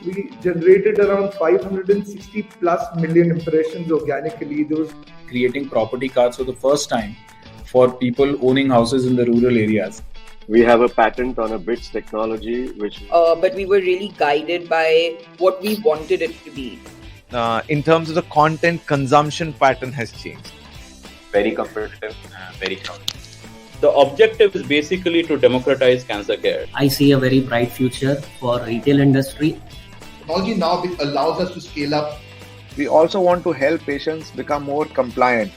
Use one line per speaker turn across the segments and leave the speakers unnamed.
We generated around 560 plus million impressions organically. Those
creating property cards for the first time for people owning houses in the rural areas.
We have a patent on a bits technology, which...
But we were really guided by what we wanted it to be.
In terms of the content consumption pattern has changed.
Very competitive, very crowded.
The objective is basically to democratize cancer care.
I see a very bright future for retail industry.
Technology now allows us to scale up.
We also want to help patients become more compliant.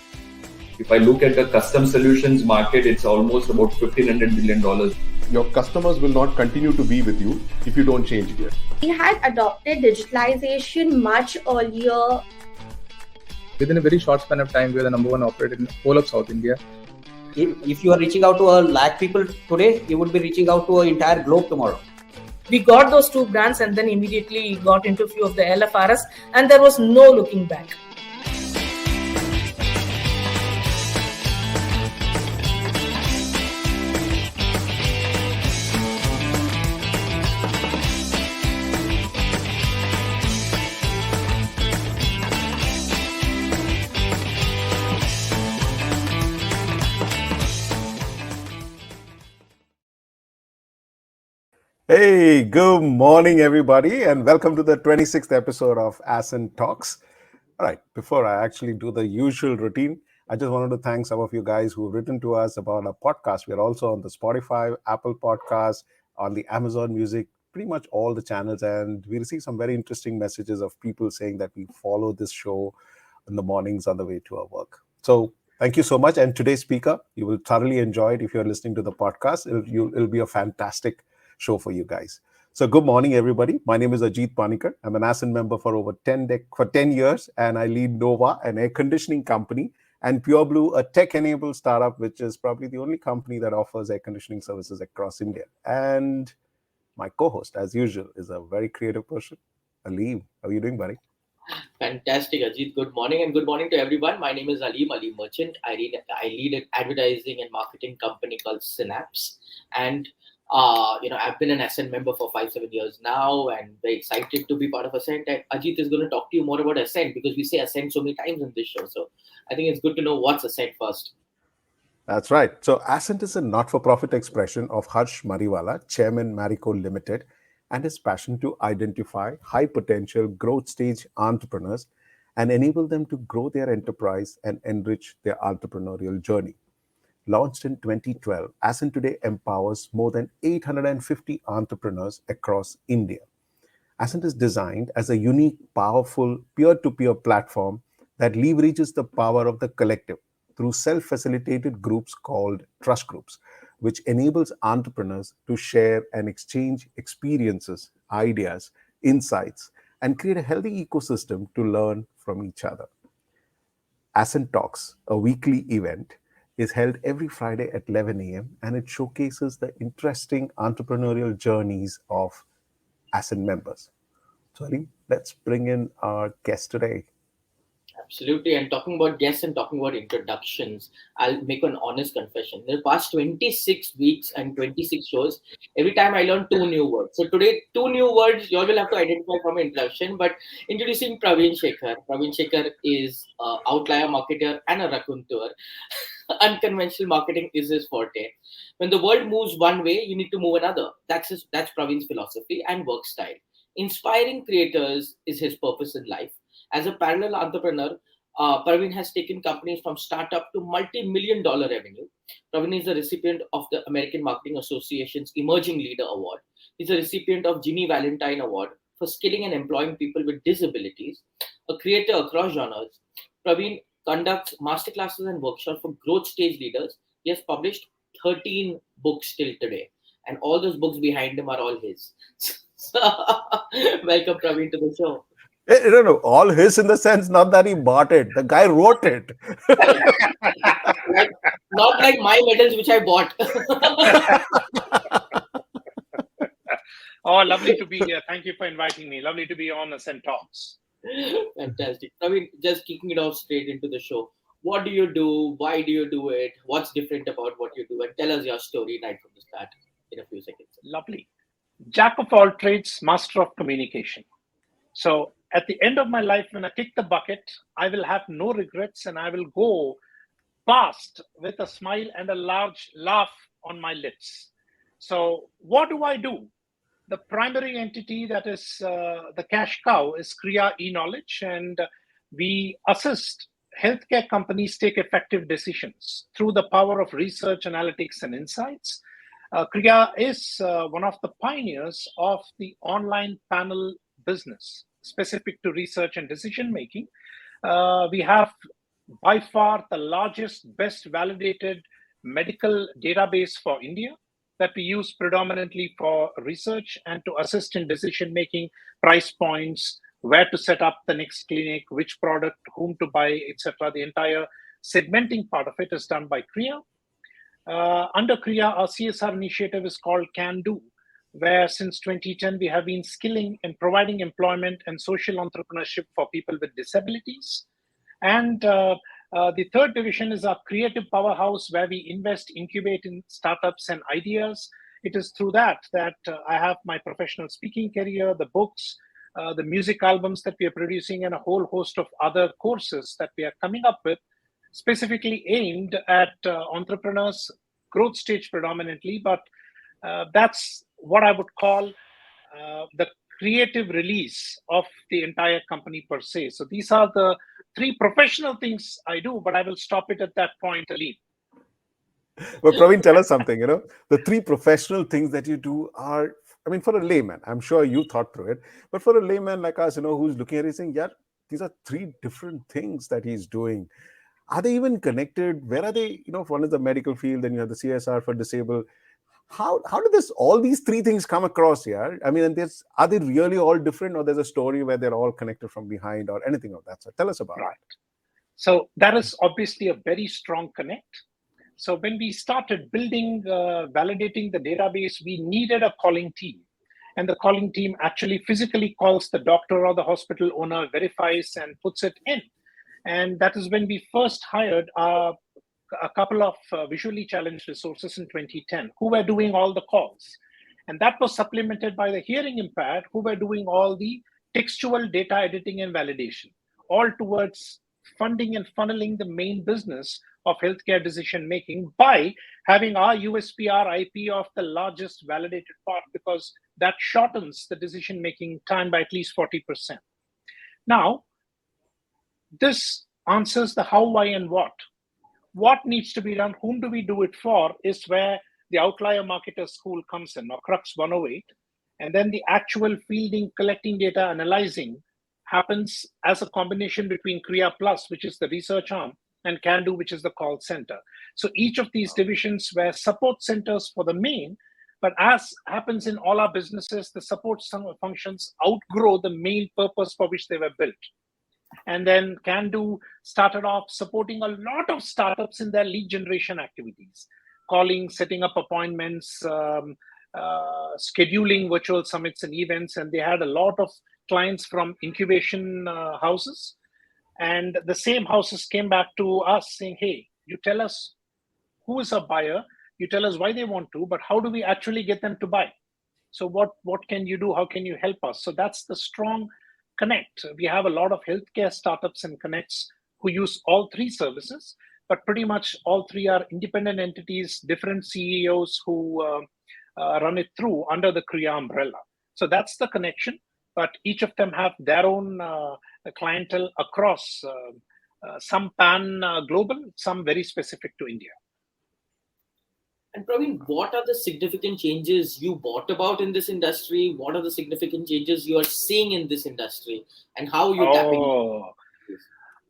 If I look at the custom solutions market, it's almost about $1,500 billion.
Your customers will not continue to be with you if you don't change gear.
We had adopted digitalization much earlier.
Within a very short span of time, we are the number one operator in the whole of South India.
If you are reaching out to a lakh people today, you would be reaching out to an entire globe tomorrow.
We got those two brands and then immediately got into a few of the LFRs and there was no looking back.
Hey, good morning, everybody, and welcome to the 26th episode of Ascent Talks. All right, before I actually do the usual routine, I just wanted to thank some of you guys who have written to us about our podcast. We're also on the Spotify, Apple Podcasts, on the Amazon Music, pretty much all the channels, and we receive some very interesting messages of people saying that we follow this show in the mornings on the way to our work. So thank you so much. And today's speaker, you will thoroughly enjoy it if you're listening to the podcast. It'll be a fantastic show for you guys. So good morning, everybody. My name is Ajit Panikar. I'm an Ascent member for over 10 years, and I lead Nova, an air conditioning company, and Pure Blue, a tech-enabled startup, which is probably the only company that offers air conditioning services across India. And my co-host, as usual, is a very creative person, Aleem. How are you doing, buddy?
Fantastic, Ajit. Good morning, and good morning to everyone. My name is Aleem Merchant. I lead an advertising and marketing company called Synapse, and I've been an Ascent member for 5-7 years now, and very excited to be part of Ascent. And Ajit is going to talk to you more about Ascent because we say Ascent so many times in this show. So I think it's good to know what's Ascent first.
That's right. So Ascent is a not-for-profit expression of Harsh Mariwala, Chairman Marico Limited, and his passion to identify high-potential growth stage entrepreneurs and enable them to grow their enterprise and enrich their entrepreneurial journey. Launched in 2012, Ascent today empowers more than 850 entrepreneurs across India. Ascent is designed as a unique, powerful, peer-to-peer platform that leverages the power of the collective through self-facilitated groups called trust groups, which enables entrepreneurs to share and exchange experiences, ideas, insights, and create a healthy ecosystem to learn from each other. Ascent Talks, a weekly event, is held every Friday at 11 a.m. and it showcases the interesting entrepreneurial journeys of Ascent members. So, Ali, let's bring in our guest today.
Absolutely. And talking about guests and talking about introductions, I'll make an honest confession. In the past 26 weeks and 26 shows, every time I learn 2 new words. So today, 2 new words you all will have to identify from an introduction. But introducing Pravin Shekhar. Pravin Shekhar is an outlier marketer and a raconteur. Unconventional marketing is his forte. When the world moves one way, you need to move another. That's Pravin's philosophy and work style. Inspiring creators is his purpose in life. As a parallel entrepreneur, Pravin has taken companies from startup to multi-million-dollar revenue. Pravin is a recipient of the American Marketing Association's Emerging Leader Award. He's a recipient of Ginny Valentine Award for skilling and employing people with disabilities. A creator across genres, Pravin conducts masterclasses and workshops for growth stage leaders. He has published 13 books till today, and all those books behind him are all his. Welcome, Pravin, to the show.
No, all his in the sense, not that he bought it. The guy wrote it.
Not like my medals, which I bought.
Oh, lovely to be here. Thank you for inviting me. Lovely to be on Ascent Talks.
Fantastic. I mean, just kicking it off straight into the show. What do you do? Why do you do it? What's different about what you do? And tell us your story right from the start in a few seconds.
Lovely. jack of all trades, master of communication. So at the end of my life, when I kick the bucket, I will have no regrets and I will go past with a smile and a large laugh on my lips. So what do I do? The primary entity that is the cash cow is KREA e-knowledge, and we assist healthcare companies take effective decisions through the power of research, analytics, and insights. KREA is one of the pioneers of the online panel business specific to research and decision making. We have by far the largest, best validated medical database for India that we use predominantly for research and to assist in decision making, price points, where to set up the next clinic, which product, whom to buy, etc. The entire segmenting part of it is done by KREA. Under KREA, our CSR initiative is called Can Do, where since 2010 we have been skilling and providing employment and social entrepreneurship for people with disabilities. And the third division is our creative powerhouse, where we invest, incubate in startups and ideas. It is through that I have my professional speaking career, the books, the music albums that we are producing, and a whole host of other courses that we are coming up with, specifically aimed at entrepreneurs, growth stage predominantly, but that's what I would call the creative release of the entire company per se. So these are the three professional things I do, but I will stop it at that point, Ali.
Well, Pravin, tell us something, the three professional things that you do are, for a layman, I'm sure you thought through it, but for a layman like us, who's looking at it saying, yeah, these are three different things that he's doing. Are they even connected? Where are they? One is the medical field, then you have the CSR for disabled. How do all these three things come across here? And are they really all different, or there's a story where they're all connected from behind or anything of that sort? Tell us about it.
So that is obviously a very strong connect. So when we started building, validating the database, we needed a calling team. And the calling team actually physically calls the doctor or the hospital owner, verifies and puts it in. And that is when we first hired a couple of visually challenged resources in 2010 who were doing all the calls. And that was supplemented by the hearing impaired who were doing all the textual data editing and validation, all towards funding and funneling the main business of healthcare decision making by having our USP, our IP of the largest validated part, because that shortens the decision making time by at least 40%. Now, this answers the how, why, and what. What needs to be done, whom do we do it for, is where the Outlier Marketer School comes in, or Crux 108. And then the actual fielding, collecting data, analyzing happens as a combination between KREA Plus, which is the research arm, and Can Do, which is the call center. So each of these divisions were support centers for the main, but as happens in all our businesses, the support functions outgrow the main purpose for which they were built. And then Can Do started off supporting a lot of startups in their lead generation activities, calling, setting up appointments, scheduling virtual summits and events. And they had a lot of clients from incubation houses. And the same houses came back to us saying, hey, you tell us who is a buyer, you tell us why they want to, but how do we actually get them to buy? So what can you do? How can you help us? So that's the strong connect. We have a lot of healthcare startups and connects who use all three services, but pretty much all three are independent entities, different CEOs who run it through under the KREA umbrella. So that's the connection, but each of them have their own clientele across some pan-global, some very specific to India.
And Pravin, what are the significant changes you brought about in this industry? What are the significant changes you are seeing in this industry, and how you tapping?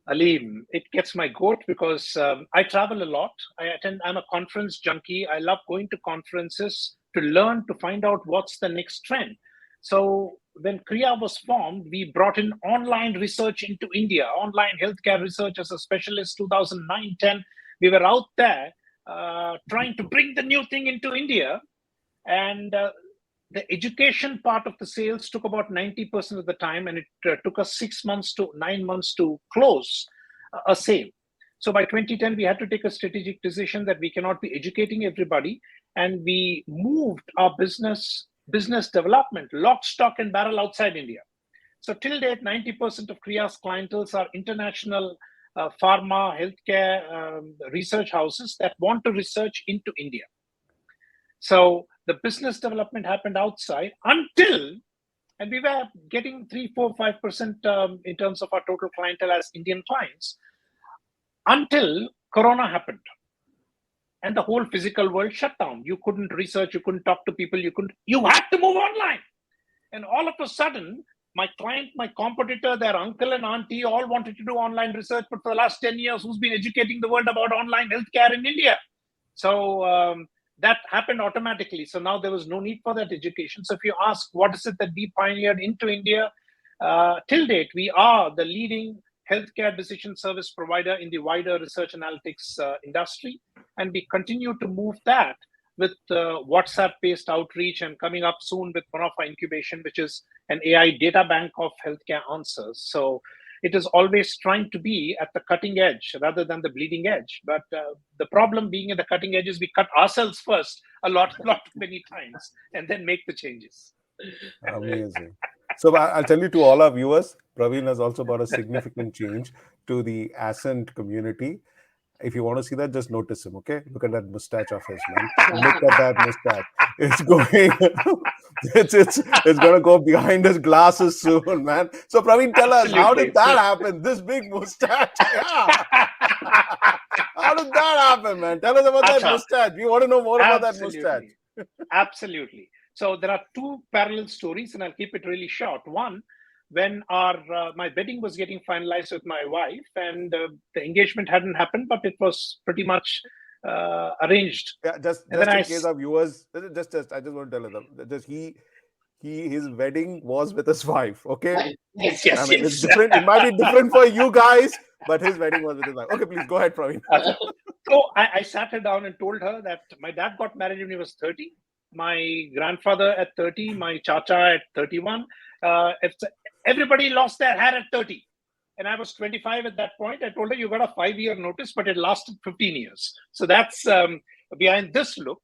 Aleem, it gets my goat because I travel a lot. I'm a conference junkie. I love going to conferences to learn, to find out what's the next trend. So when KREA was formed, we brought in online research into India, online healthcare research as a specialist, 2009-10. We were out there trying to bring the new thing into India. And the education part of the sales took about 90% of the time, and it took us 6 months to 9 months to close a sale. So by 2010, we had to take a strategic decision that we cannot be educating everybody, and we moved our business business development, lock, stock, and barrel outside India. So till date, 90% of KREA's clientele are international pharma, healthcare research houses that want to research into India. So the business development happened outside until, and we were getting 3, 4, 5% in terms of our total clientele as Indian clients, until Corona happened. And the whole physical world shut down. You couldn't research, you couldn't talk to people, you had to move online. And all of a sudden, my client, my competitor, their uncle and auntie all wanted to do online research, but for the last 10 years, who's been educating the world about online healthcare in India? So that happened automatically. So now there was no need for that education. So if you ask, what is it that we pioneered into India? Till date, we are the leading healthcare decision service provider in the wider research analytics industry. And we continue to move that with WhatsApp-based outreach and coming up soon with one of our incubation, which is an AI data bank of healthcare answers. So it is always trying to be at the cutting edge rather than the bleeding edge. But the problem being at the cutting edge is we cut ourselves first many times and then make the changes.
Amazing. So I'll tell you to all our viewers, Pravin has also brought a significant change to the Ascent community. If you want to see that, just notice him, okay? Look at that mustache of his, man. Look at that mustache. It's going, it's going to go behind his glasses soon, man. So Pravin, tell us, how did that happen? This big mustache. Yeah. How did that happen, man? Tell us about that mustache. We want to know more about that mustache.
Absolutely. So there are two parallel stories, and I'll keep it really short. One, when my wedding was getting finalized with my wife, and the engagement hadn't happened, but it was pretty much arranged.
Yeah, just in case of viewers, I just want to tell them, his wedding was with his wife. Okay.
Yes.
It's different. It might be different for you guys, but his wedding was with his wife. Okay, please go ahead, Pravin.
So I sat her down and told her that my dad got married when he was 30. My grandfather at 30, my chacha at 31. Everybody lost their hair at 30. And I was 25 at that point. I told her, you got a 5-year notice, but it lasted 15 years. So that's behind this look.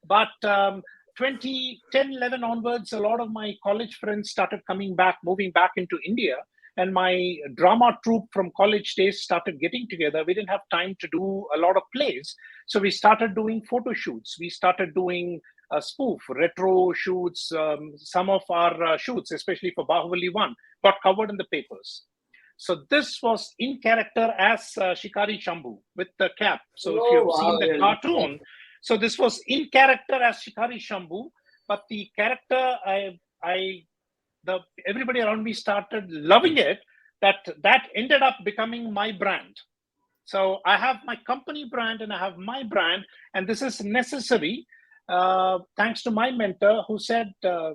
But 2010, 11 onwards, a lot of my college friends started moving back into India. And my drama troupe from college days started getting together. We didn't have time to do a lot of plays. So we started doing photo shoots. We started doing spoof, retro shoots. Some of our shoots, especially for Bahubali 1, got covered in the papers. So this was in character as Shikari Shambhu with the cap. So if you've seen the cartoon, so this was in character as Shikari Shambhu, but the character, everybody around me started loving it, that ended up becoming my brand. So I have my company brand and I have my brand, and this is necessary thanks to my mentor who said the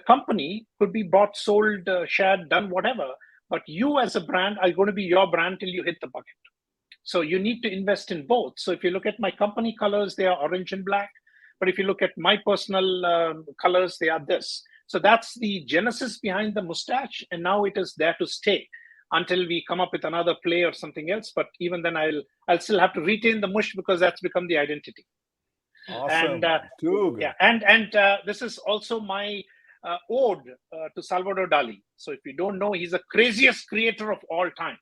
company could be bought, sold, shared, done, whatever, but you as a brand are going to be your brand till you hit the bucket. So you need to invest in both. So if you look at my company colors, they are orange and black. But if you look at my personal colors, they are this. So that's the genesis behind the mustache. And now it is there to stay until we come up with another play or something else. But even then, I'll still have to retain the mush because that's become the identity.
Awesome.
And this is also my ode to Salvador Dali. So if you don't know, he's the craziest creator of all time.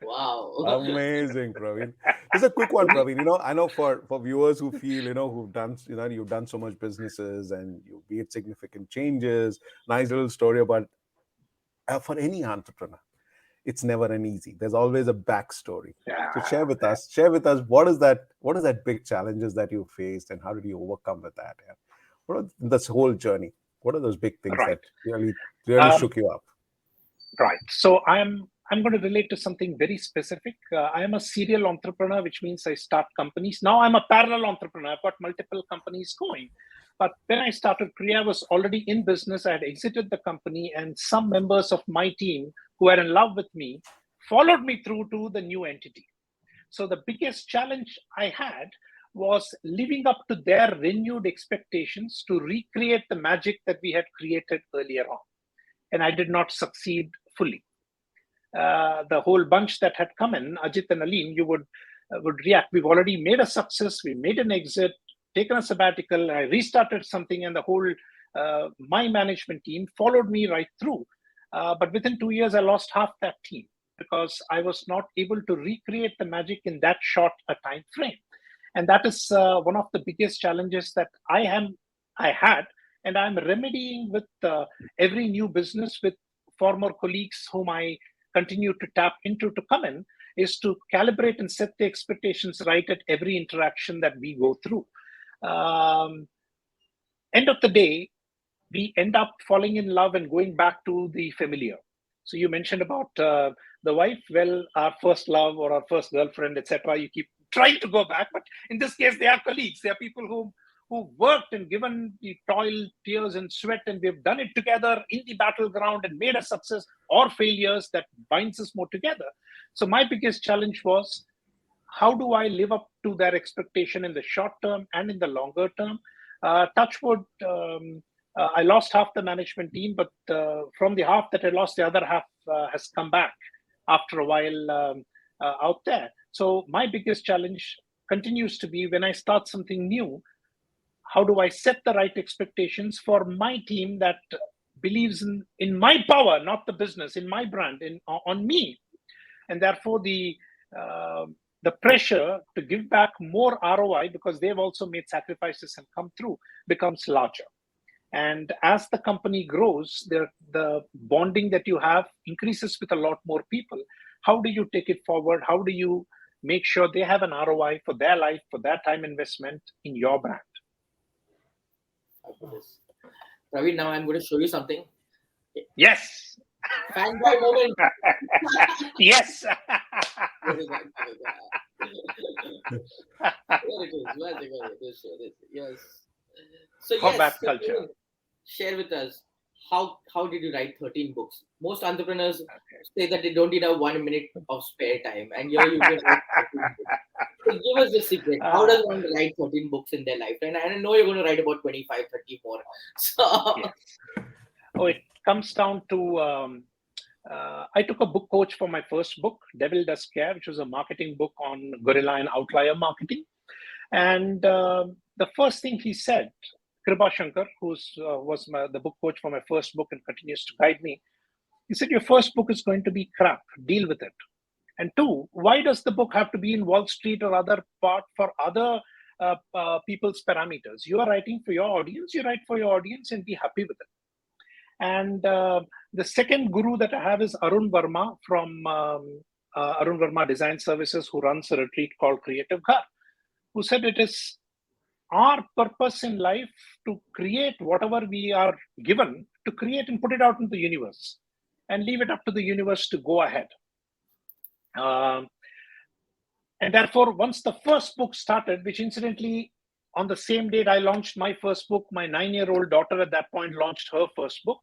Wow.
Amazing, Pravin. Just a quick one, Pravin. I know for viewers who feel, who've done, you've done so much businesses and you've made significant changes, nice little story about for any entrepreneur, it's never an easy. There's always a backstory.
Yeah.
So share with us what is that big challenges that you faced and how did you overcome with that? Yeah. What are this whole journey? What are those big things that really shook you up?
Right. So I'm going to relate to something very specific. I am a serial entrepreneur, which means I start companies. Now I'm a parallel entrepreneur. I've got multiple companies going. But when I started KREA, I was already in business. I had exited the company, and some members of my team who were in love with me followed me through to the new entity. So the biggest challenge I had was living up to their renewed expectations to recreate the magic that we had created earlier on. And I did not succeed fully. The whole bunch that had come in, Ajit and Alim, you would react. We've already made a success. We made an exit. taken a sabbatical, I restarted something, and the whole my management team followed me right through. But within 2 years, I lost half that team because I was not able to recreate the magic in that short a time frame. And that is one of the biggest challenges that I had, and I'm remedying with every new business with former colleagues whom I continue to tap into to come in, is to calibrate and set the expectations right at every interaction that we go through. End of the day, we end up falling in love and going back to the familiar. So you mentioned about the wife. Well, our first love or our first girlfriend, etc. You keep trying to go back, but in this case, they are colleagues. They are people who worked and given the toil, tears, and sweat, and we've done it together in the battleground and made a success or failures that binds us more together. So my biggest challenge was, how do I live up to their expectation in the short term and in the longer term? Touch wood, I lost half the management team, but from the half that I lost, the other half has come back after a while out there. So my biggest challenge continues to be, when I start something new, how do I set the right expectations for my team that believes in my power, not the business, in my brand, on me? And therefore, the pressure to give back more ROI, because they've also made sacrifices and come through, becomes larger. And as the company grows, the bonding that you have increases with a lot more people. How do you take it forward? How do you make sure they have an ROI for their life, for their time investment in your brand?
Pravin, now I'm going to show you something.
Yes.
Fanboy moment.
Yes.
Yes. So
yes, culture.
Share with us, how did you write 13 books? Most entrepreneurs say that they don't need a 1 minute of spare time, and you can write 13 books. So give us the secret. How does one write 13 books in their life? And I know you're going to write about 25, 30 more. So
yes. Oh, it comes down to I took a book coach for my first book, Devil Does Care, which was a marketing book on guerrilla and outlier marketing. And the first thing he said, Pravin Shekhar, who was the book coach for my first book and continues to guide me, he said, your first book is going to be crap. Deal with it. And two, why does the book have to be in Wall Street or other part for other people's parameters? You are writing for your audience. You write for your audience and be happy with it. And the second guru that I have is Arun Verma from Arun Verma Design Services, who runs a retreat called Creative Ghar, who said it is our purpose in life to create whatever we are given, to create and put it out into the universe and leave it up to the universe to go ahead. And therefore, once the first book started, which incidentally, on the same date I launched my first book, my 9-year-old daughter at that point launched her first book.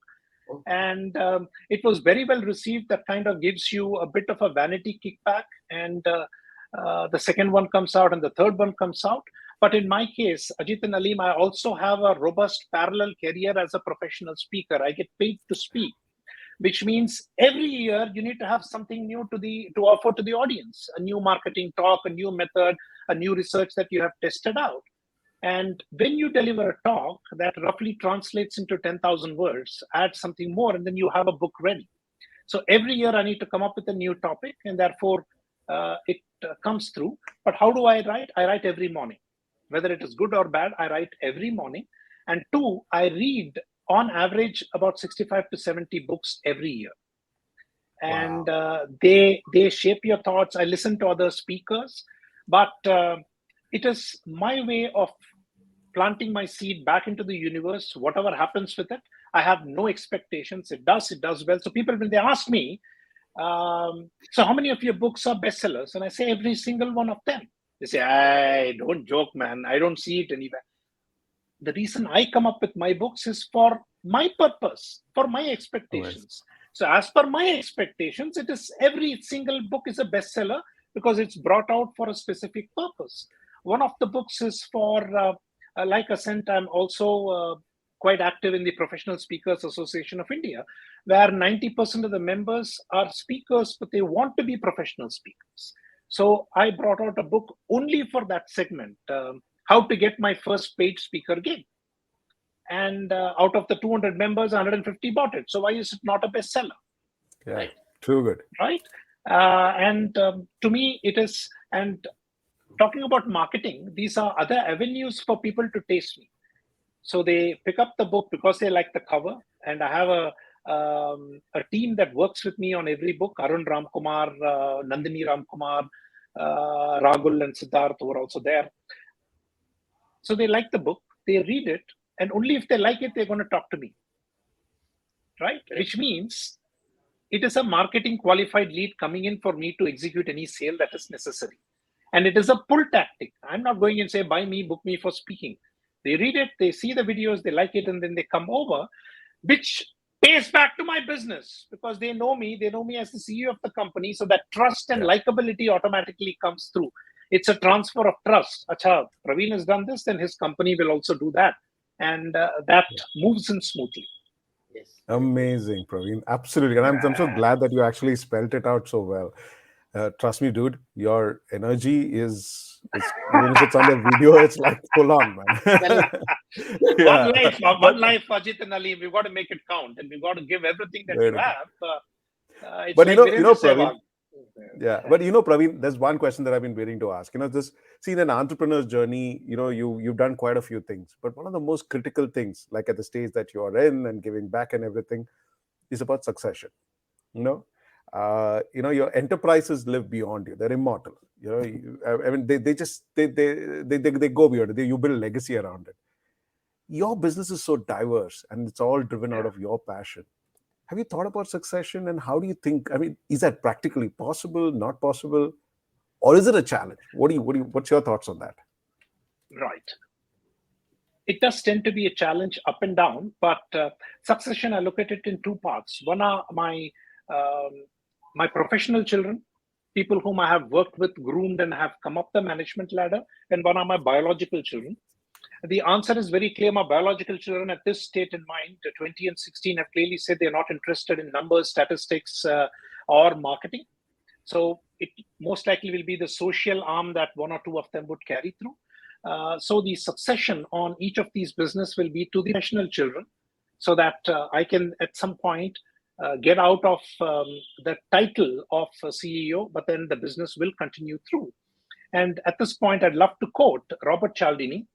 And it was very well received. That kind of gives you a bit of a vanity kickback. And the second one comes out and the third one comes out. But in my case, Ajit and Aleem, I also have a robust parallel career as a professional speaker. I get paid to speak, which means every year you need to have something new to offer to the audience, a new marketing talk, a new method, a new research that you have tested out. And when you deliver a talk that roughly translates into 10,000 words, add something more, and then you have a book ready. So every year I need to come up with a new topic, and therefore it comes through. But how do I write? I write every morning. Whether it is good or bad, I write every morning. And two, I read on average about 65 to 70 books every year. And they shape your thoughts. I listen to other speakers, but it is my way of planting my seed back into the universe. Whatever happens with it, I have no expectations. It does well. So people, when they ask me, so how many of your books are bestsellers? And I say every single one of them. They say, "I don't joke, man. I don't see it anywhere." The reason I come up with my books is for my purpose, for my expectations. So as per my expectations, it is every single book is a bestseller because it's brought out for a specific purpose. One of the books is for, like Ascent, I'm also quite active in the Professional Speakers Association of India, where 90% of the members are speakers, but they want to be professional speakers. So I brought out a book only for that segment. how to get my first paid speaker gig. And out of the 200 members, 150 bought it. So why is it not a bestseller?
Yeah,
right.
Too good.
Right. To me, it is. And talking about marketing, these are other avenues for people to taste me. So they pick up the book because they like the cover, and I have a team that works with me on every book. Arun Ramkumar, Nandini Ramkumar, Ragul and Siddharth were also there. So they like the book, they read it, and only if they like it, they're going to talk to me. Right? Which means it is a marketing qualified lead coming in for me to execute any sale that is necessary. And it is a pull tactic. I'm not going and say, buy me, book me for speaking. They read it, they see the videos, they like it, and then they come over, which pays back to my business because they know me as the CEO of the company. So that trust and likability automatically comes through. It's a transfer of trust. Acha, Pravin has done this, then his company will also do that. And that moves in smoothly.
Yes.
Amazing, Pravin. Absolutely. And I'm so glad that you actually spelled it out so well. Trust me, dude, your energy is even if it's on the video, it's like full on, man.
One life, Ajit and Ali, we've got to make it count, and we've got to give everything that you have.
But like Pravin, but Pravin, there's one question that I've been waiting to ask. This see, in an entrepreneur's journey, you've done quite a few things, but one of the most critical things, like at the stage that you're in and giving back and everything, is about succession. Your enterprises live beyond you. They're immortal. I mean, they go beyond it. You build legacy around it. Your business is so diverse, and it's all driven out of your passion. Have you thought about succession, and how do you think? I mean, is that practically possible? Not possible, or is it a challenge? What's your thoughts on that?
Right. It does tend to be a challenge up and down, but succession, I look at it in two parts. One are my professional children, people whom I have worked with, groomed, and have come up the management ladder, and one are my biological children. The answer is very clear. My biological children at this state in mind, 20 and 16, have clearly said they're not interested in numbers, statistics, or marketing. So it most likely will be the social arm that one or two of them would carry through. So the succession on each of these business will be to the professional children, so that I can at some point get out of the title of CEO, but then the business will continue through. And at this point, I'd love to quote Robert Cialdini.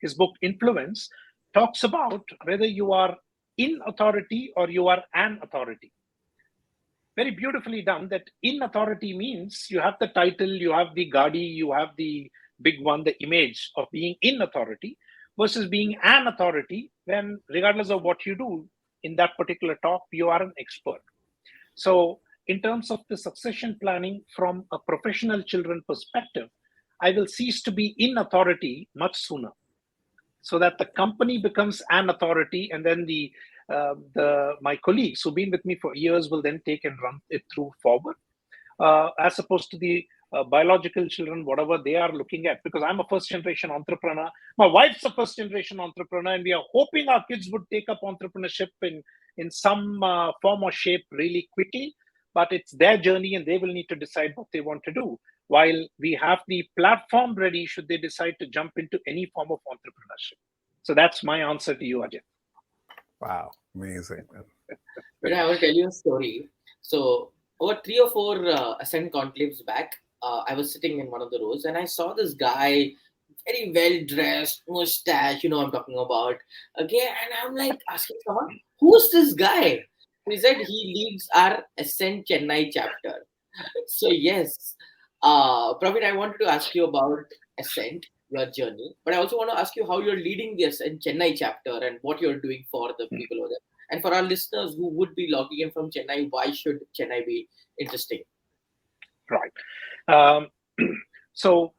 His book Influence talks about whether you are in authority or you are an authority. Very beautifully done. That in authority means you have the title, you have the Gadi, you have the big one, the image of being in authority, versus being an authority when, regardless of what you do in that particular talk, you are an expert. So in terms of the succession planning from a professional children perspective, I will cease to be in authority much sooner, so that the company becomes an authority, and then my colleagues who've been with me for years will then take and run it through forward, as opposed to the biological children, whatever they are looking at. Because I'm a first generation entrepreneur, my wife's a first generation entrepreneur, and we are hoping our kids would take up entrepreneurship in some form or shape really quickly. But it's their journey, and they will need to decide what they want to do, while we have the platform ready should they decide to jump into any form of entrepreneurship. So that's my answer to you, Ajay.
Wow, amazing.
But I will tell you a story. So over 3 or 4 Ascent conclaves back, I was sitting in one of the rows, and I saw this guy, very well dressed, mustache, I'm talking about. Okay, and I'm like asking someone, who's this guy? He said he leads our Ascent Chennai chapter. So yes, Pravin, I wanted to ask you about Ascent, your journey, but I also want to ask you how you're leading the Ascent Chennai chapter and what you're doing for the people over there. And for our listeners who would be logging in from Chennai, why should Chennai be interesting?
Right. So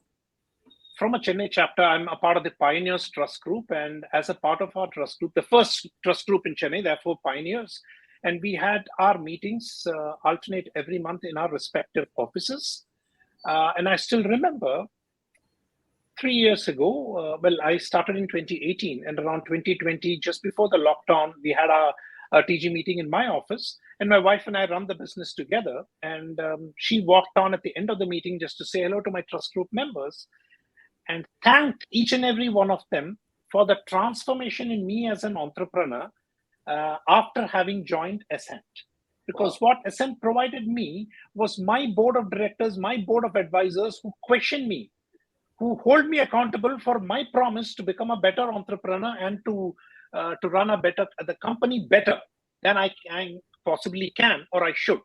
from a Chennai chapter, I'm a part of the Pioneers Trust Group. And as a part of our trust group, the first trust group in Chennai, therefore Pioneers, and we had our meetings alternate every month in our respective offices. And I still remember 3 years ago, I started in 2018, and around 2020, just before the lockdown, we had a TG meeting in my office, and my wife and I run the business together. And she walked on at the end of the meeting just to say hello to my trust group members. and thanked each and every one of them for the transformation in me as an entrepreneur after having joined Ascent. Because what Ascent provided me was my board of directors, my board of advisors who question me, who hold me accountable for my promise to become a better entrepreneur and to run the company better than I possibly can or I should.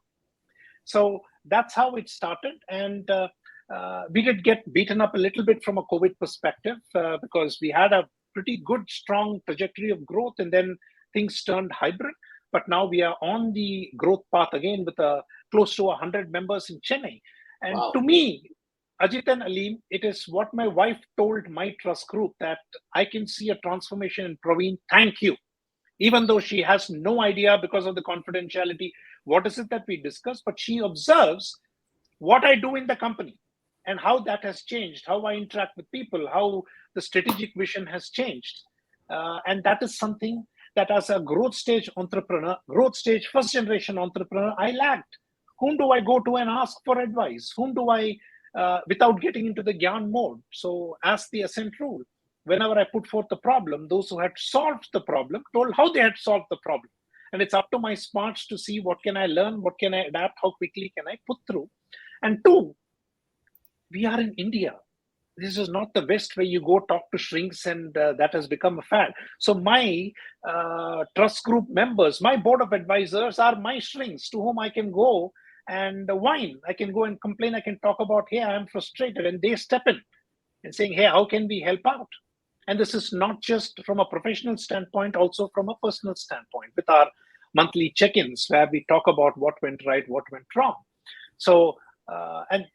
So that's how it started. And we did get beaten up a little bit from a COVID perspective because we had a pretty good, strong trajectory of growth, and then things turned hybrid. But now we are on the growth path again with close to 100 members in Chennai. And to me, Ajit and Aleem, it is what my wife told my trust group, that I can see a transformation in Pravin. Thank you. Even though she has no idea because of the confidentiality, what is it that we discuss, but she observes what I do in the company and how that has changed, how I interact with people, how the strategic vision has changed. And that is something that as a growth stage entrepreneur, growth stage first generation entrepreneur, I lacked. Whom do I go to and ask for advice? Whom do I, without getting into the Gyan mode? So as the Ascent rule, whenever I put forth the problem, those who had solved the problem told how they had solved the problem. And it's up to my smarts to see what can I learn, what can I adapt, how quickly can I put through. And two, we are in India. This is not the West where you go talk to shrinks and that has become a fad. So my trust group members, my board of advisors are my shrinks to whom I can go and whine. I can go and complain. I can talk about, hey, I am frustrated. And they step in and saying, hey, how can we help out? And this is not just from a professional standpoint, also from a personal standpoint with our monthly check-ins where we talk about what went right, what went wrong. So, and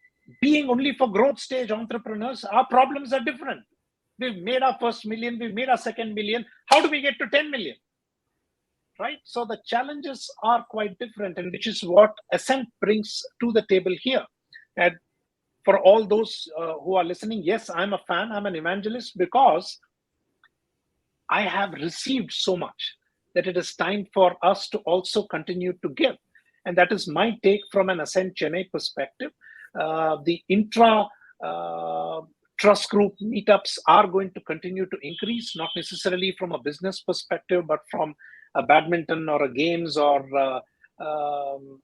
being only for growth stage entrepreneurs, our problems are different. We've made our first million, we've made our second million. How do we get to 10 million? Right? So the challenges are quite different, and which is what Ascent brings to the table here. And for all those who are listening, yes, I'm a fan, I'm an evangelist, because I have received so much that it is time for us to also continue to give. And that is my take from an Ascent Chennai perspective. The intra trust group meetups are going to continue to increase, not necessarily from a business perspective, but from a badminton or a games or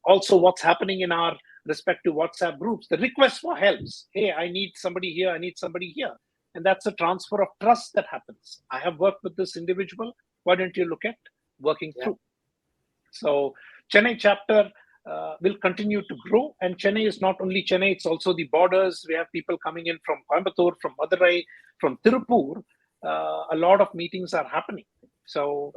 also what's happening in our respective WhatsApp groups. The request for helps. Hey, I need somebody here. I need somebody here. And that's a transfer of trust that happens. I have worked with this individual. Why don't you look at working through? So Chennai chapter will continue to grow. And Chennai is not only Chennai, it's also the borders. We have people coming in from Coimbatore, from Madurai, from Tirupur. A lot of meetings are happening. So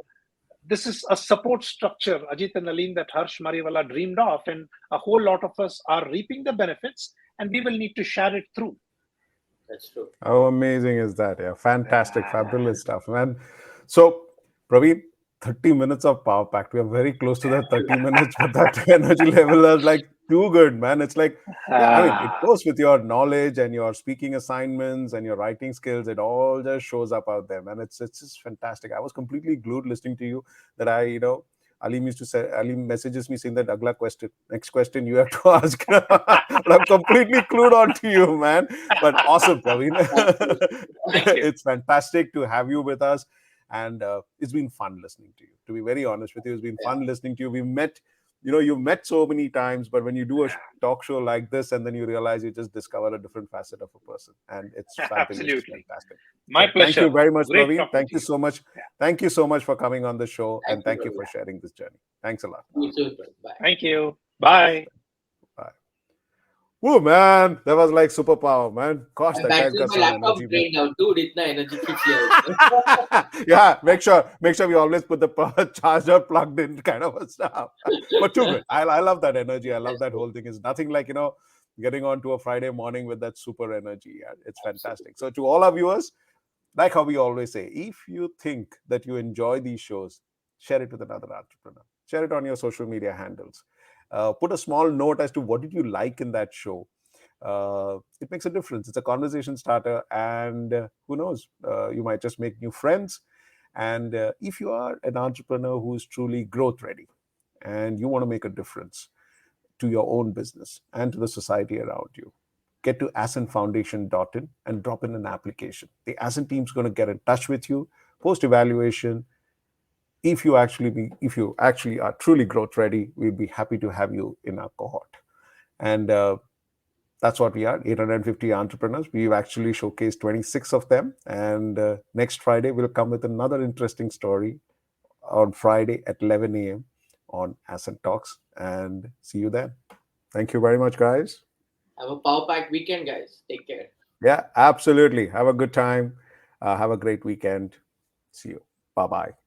this is a support structure, Ajit and Aleem, that Harsh Mariwala dreamed of, and a whole lot of us are reaping the benefits, and we will need to share it through.
That's true.
How amazing is that? Yeah, fantastic, fabulous stuff, man. So, Praveen, 30 minutes of Power Pact. We are very close to that 30 minutes, but that energy level is like too good, man. It's like, yeah, I mean, it goes with your knowledge and your speaking assignments and your writing skills. It all just shows up out there, man. It's just fantastic. I was completely glued listening to you. That Aleem used to say, Aleem messages me saying that next question you have to ask. But I'm completely clued on to you, man. But awesome, Praveen. It's fantastic to have you with us. And it's been fun listening to you. To be very honest with you, it's been fun listening to you. We've met, you've met so many times, but when you do a talk show like this, and then you realize you just discover a different facet of a person. And it's
absolutely
fantastic.
My pleasure.
Thank you very much,
Great
Praveen. Thank you so much.
Yeah.
Thank you so much for coming on the show. Thank you for
brother.
sharing this journey. Thanks a lot.
You too. Bye.
Thank you. Bye.
Bye. Oh man, that was like superpower, man. Gosh, that guy
Actually,
got
my
some
laptop
energy.
drained out. Dude, itna energy khich
Yeah, make sure we always put the charger plugged in, kind of a stuff. But too good. I love that energy. I love that whole thing. It's nothing like getting on to a Friday morning with that super energy. Yeah, it's fantastic. So to all our viewers, like how we always say, if you think that you enjoy these shows, share it with another entrepreneur. Share it on your social media handles. Put a small note as to what did you like in that show. It makes a difference. It's a conversation starter, and who knows, you might just make new friends. And if you are an entrepreneur who is truly growth ready and you want to make a difference to your own business and to the society around you, get to ascentfoundation.in and drop in an application. The Ascent team's going to get in touch with you post-evaluation. If you actually are truly growth ready, we'd be happy to have you in our cohort. And that's what we are, 850 entrepreneurs. We've actually showcased 26 of them. And next Friday, we'll come with another interesting story on Friday at 11 a.m. on Ascent Talks. And see you then. Thank you very much, guys.
Have a power-packed weekend, guys. Take care.
Yeah, absolutely. Have a good time. Have a great weekend. See you. Bye-bye.